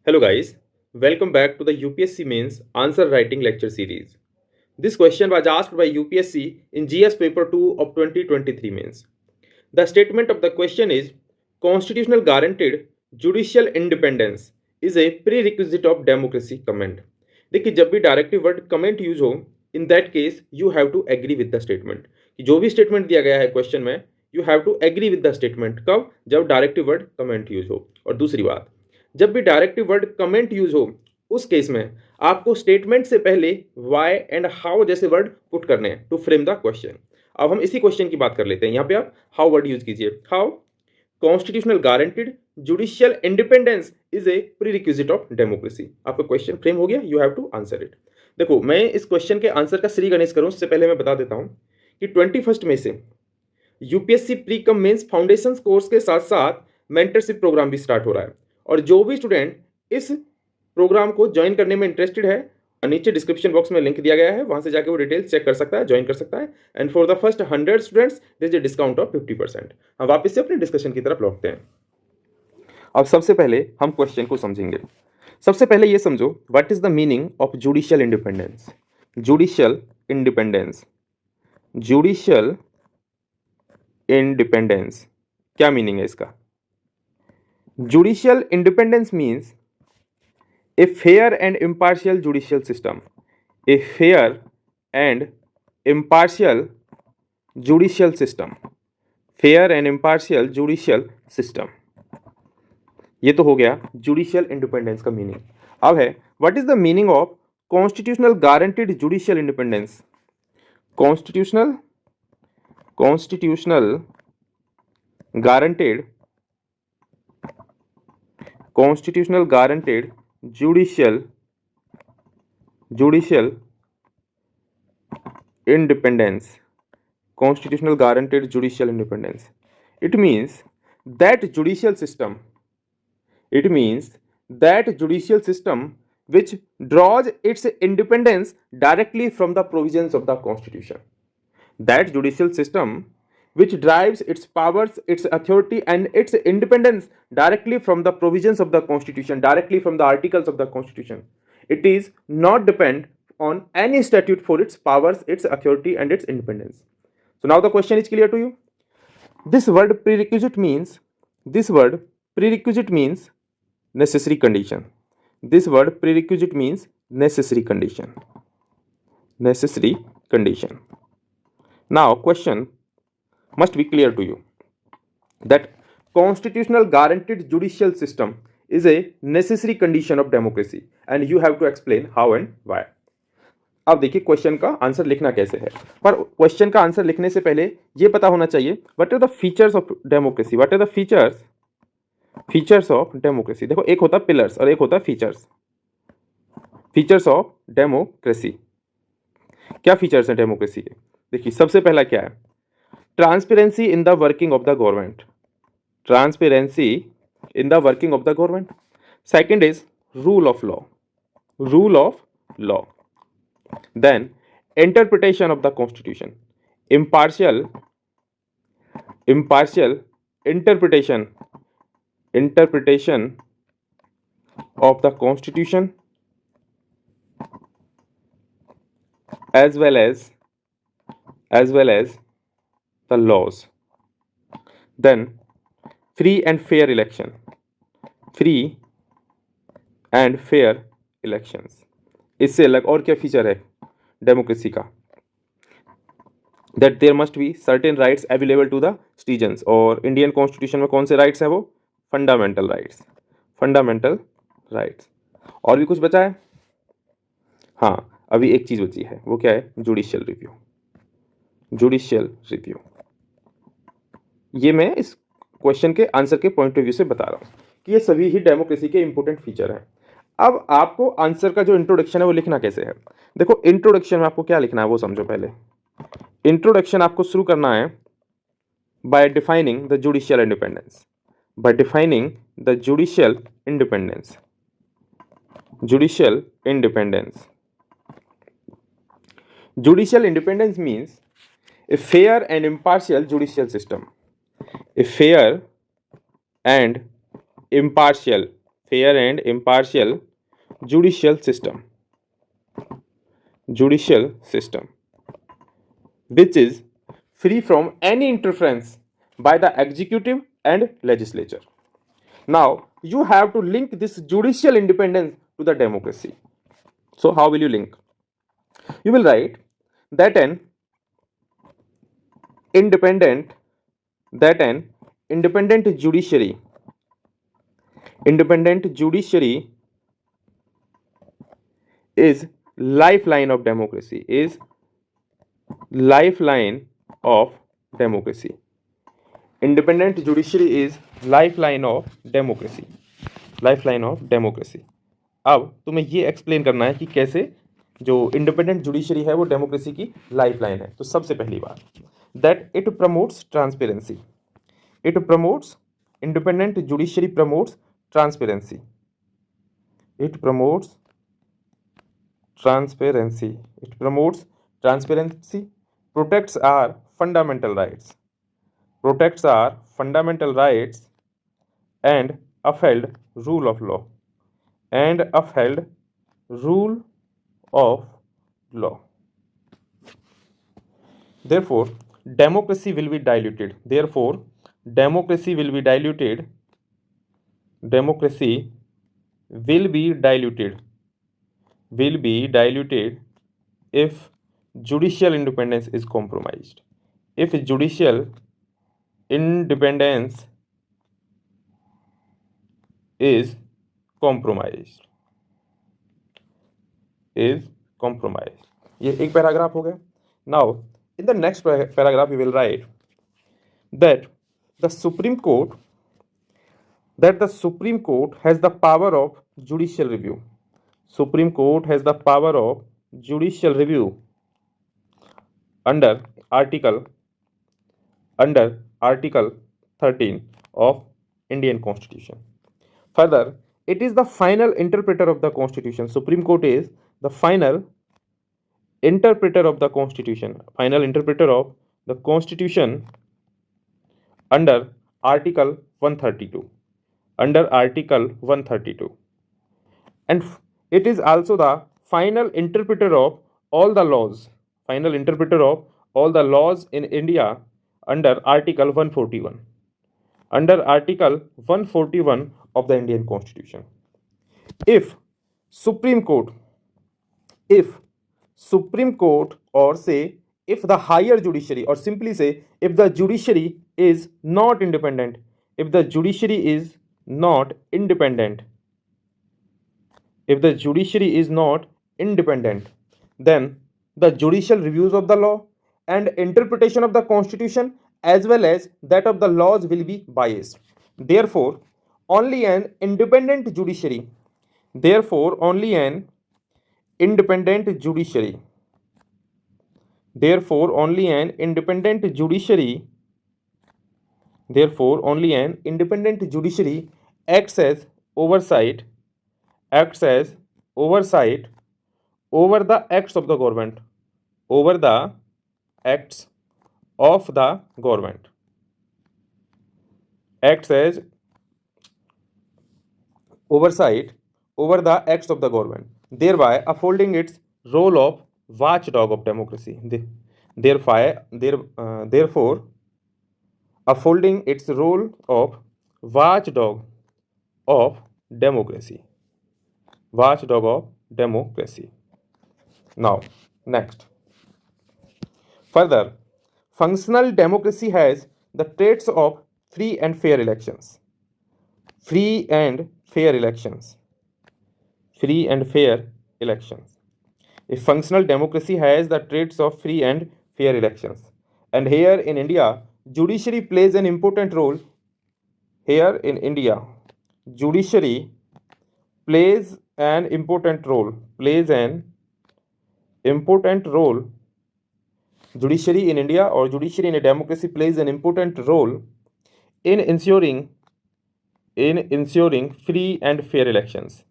Hello guys, welcome back to the UPSC Mains Answer Writing Lecture Series. This question was asked by UPSC in GS Paper 2 of 2023 Mains. The statement of the question is Constitutional guaranteed judicial independence is a prerequisite of democracy comment. देखिए जब भी directive word comment use हो in that case you have to agree with the statement कि जो भी statement दिया गया है क्वेश्चन में you have to agree with the statement कब जब डायरेक्टिव वर्ड कमेंट यूज हो। और दूसरी बात, जब भी डायरेक्टिव वर्ड कमेंट यूज हो उस केस में आपको स्टेटमेंट से पहले वाई एंड हाउ जैसे वर्ड पुट करने हैं टू फ्रेम द क्वेश्चन। अब हम इसी क्वेश्चन की बात कर लेते हैं। यहाँ पे आप हाउ वर्ड यूज कीजिए। How constitutional guaranteed judicial independence is a prerequisite of democracy. आपका क्वेश्चन फ्रेम हो गया, you have to answer it. देखो मैं इस क्वेश्चन के आंसर का श्री गणेश करूं उससे पहले मैं बता देता हूं कि 21 मई से UPSC pre cum mains foundation course के साथ साथ मेंटरशिप प्रोग्राम भी स्टार्ट हो रहा है। और जो भी स्टूडेंट इस प्रोग्राम को ज्वाइन करने में इंटरेस्टेड है नीचे डिस्क्रिप्शन बॉक्स में लिंक दिया गया है, वहां से जाके वो डिटेल्स चेक कर सकता है, ज्वाइन कर सकता है। And for the first 100 students there is a discount of 50%। हम वापस से अपने डिस्कशन की तरफ लौटते हैं। अब सबसे पहले हम क्वेश्चन को समझेंगे। सबसे पहले ये समझो what is the meaning of judicial independence. Judicial independence, judicial independence क्या मीनिंग है इसका? Judicial independence means a fair and impartial judicial system, a fair and impartial judicial system, fair and impartial judicial system। ये तो हो गया judicial independence का meaning. अब है what is the meaning of constitutional guaranteed judicial independence. Constitutional constitutional guaranteed constitutional guaranteed judicial independence, constitutional guaranteed judicial independence. It means that judicial system which draws its independence directly from the provisions of the constitution, that judicial system which derives its powers, its authority and its independence directly from the provisions of the constitution, directly from the articles of the constitution. It is not depend on any statute for its powers, its authority and its independence. So now the question is clear to you. This word prerequisite means necessary condition. This word prerequisite means necessary condition. Necessary condition. Now question must be clear to you that constitutional guaranteed judicial system is a necessary condition of democracy and you have to explain how and why. अब देखिए question का answer लिखना कैसे है, पर question का answer लिखने से पहले ये पता होना चाहिए what are the features of democracy. What are the features of democracy. देखो एक होता है पिलर्स और एक होता है फीचर्स। फीचर्स ऑफ डेमोक्रेसी, क्या फीचर्स हैं डेमोक्रेसी के? देखिए सबसे पहला क्या है? Transparency in the working of the government. Transparency in the working of the government. Second is rule of law. Rule of law. Then interpretation of the constitution. Impartial interpretation of the constitution as well as the laws. Then free and fair election. Free and fair elections. इससे अलग और क्या feature है democracy का? That there must be certain rights available to the citizens. और Indian constitution में कौन से राइट्स हैं वो? Fundamental rights. Fundamental rights. और भी कुछ बचा है? हाँ अभी एक चीज बची है, वो क्या है? Judicial review. जुडिशियल रिव्यू ये मैं इस क्वेश्चन के आंसर के पॉइंट ऑफ व्यू से बता रहा हूं कि ये सभी ही डेमोक्रेसी के इंपॉर्टेंट फीचर हैं। अब आपको आंसर का जो इंट्रोडक्शन है वो लिखना कैसे है? देखो इंट्रोडक्शन में आपको क्या लिखना है वो समझो। पहले इंट्रोडक्शन आपको शुरू करना है bye defining the judicial independence. Bye defining the judicial independence. Judicial independence. Judicial independence means a fair and impartial judicial system. A fair and impartial fair and impartial judicial system, which is free from any interference by the executive and legislature. Now, you have to link this judicial independence to the democracy. So, how will you link? You will write that independent an independent judiciary is lifeline of democracy, lifeline of democracy. Independent judiciary is lifeline of democracy, अब तुम्हें ये explain करना है कि कैसे जो independent judiciary है वो डेमोक्रेसी की लाइफलाइन है. तो सबसे पहली बात, that it promotes transparency. Independent judiciary promotes transparency. Protects our fundamental rights and upheld rule of law. Therefore, democracy will be diluted. If judicial independence is compromised. Is compromised. ये एक paragraph हो गया. Now, in the next paragraph, we will write that the Supreme Court has the power of judicial review. Under Article 13 of Indian Constitution. Further, it is the final interpreter of the Constitution. Supreme Court is the final interpreter of the Constitution. Under Article 132. And it is also the final interpreter of all the laws. In India under Article 141. Of the Indian Constitution. If Supreme Court, or say if the higher judiciary, or simply say if the judiciary is not independent, then the judicial reviews of the law and interpretation of the Constitution as well as that of the laws will be biased. Therefore, only an independent judiciary acts as oversight over the acts of the government. Acts as oversight over the acts of the government, thereby upholding its role of watchdog of democracy. Therefore, upholding its role of watchdog of democracy. Now, next. Further, functional democracy has the traits of free and fair elections. A functional democracy has the traits of free and fair elections. And here in India, judiciary plays an important role. Judiciary in India or judiciary in a democracy plays an important role in ensuring free and fair elections.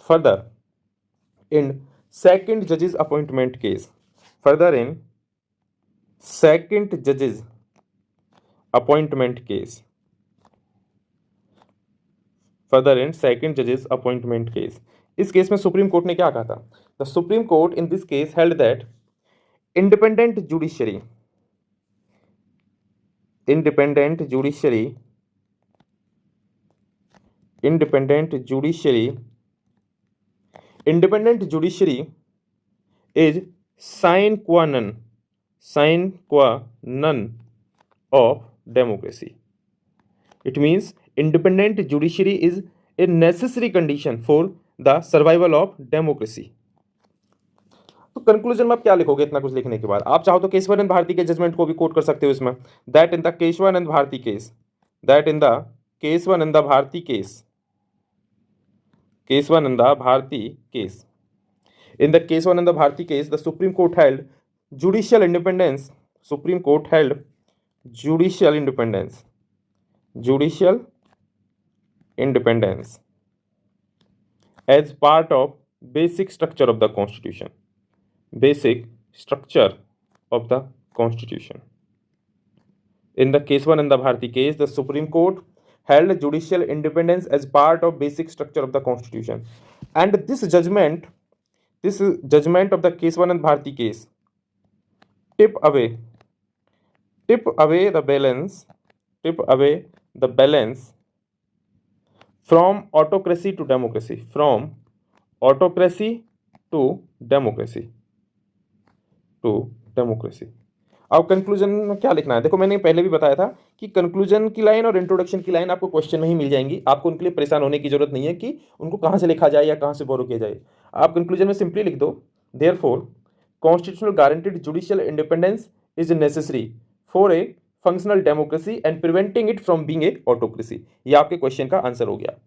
Further, in second judge's appointment case, second जजेस appointment case, further in second जजेस appointment case. इस case में supreme court ने क्या कहा था? The supreme court in this case held that independent judiciary independent judiciary independent judiciary independent judiciary is sine qua non of democracy. It means independent judiciary is a necessary condition for the survival of democracy. तो conclusion में आप क्या लिखोगे? इतना कुछ लिखने के बाद आप चाहो तो केशवानंद भारती के जजमेंट को भी कोट कर सकते हो इसमें, that in the Kesavananda Bharati case, that in the Kesavananda Bharati case, Kesavananda Bharati case, in the Keswananda Bharati case, the Supreme Court held judicial independence. Supreme Court held judicial independence, judicial independence as part of basic structure of the Constitution. Basic structure of the Constitution. In the Keswananda Bharati case, the Supreme Court held judicial independence as part of basic structure of the Constitution, and this judgment of the Keswanand Bharati case tip away the balance from autocracy to democracy, from autocracy to democracy, अब conclusion में क्या लिखना है? देखो मैंने पहले भी बताया था कि कंक्लूजन की लाइन और इंट्रोडक्शन की लाइन आपको क्वेश्चन में ही मिल जाएंगी, आपको उनके लिए परेशान होने की जरूरत नहीं है कि उनको कहाँ से लिखा जाए या कहाँ से बोरो किया जाए। आप कंक्लूजन में सिंपली लिख दो, therefore constitutional guaranteed judicial independence is necessary for a functional democracy and preventing it from being a autocracy. ये आपके क्वेश्चन का आंसर हो गया।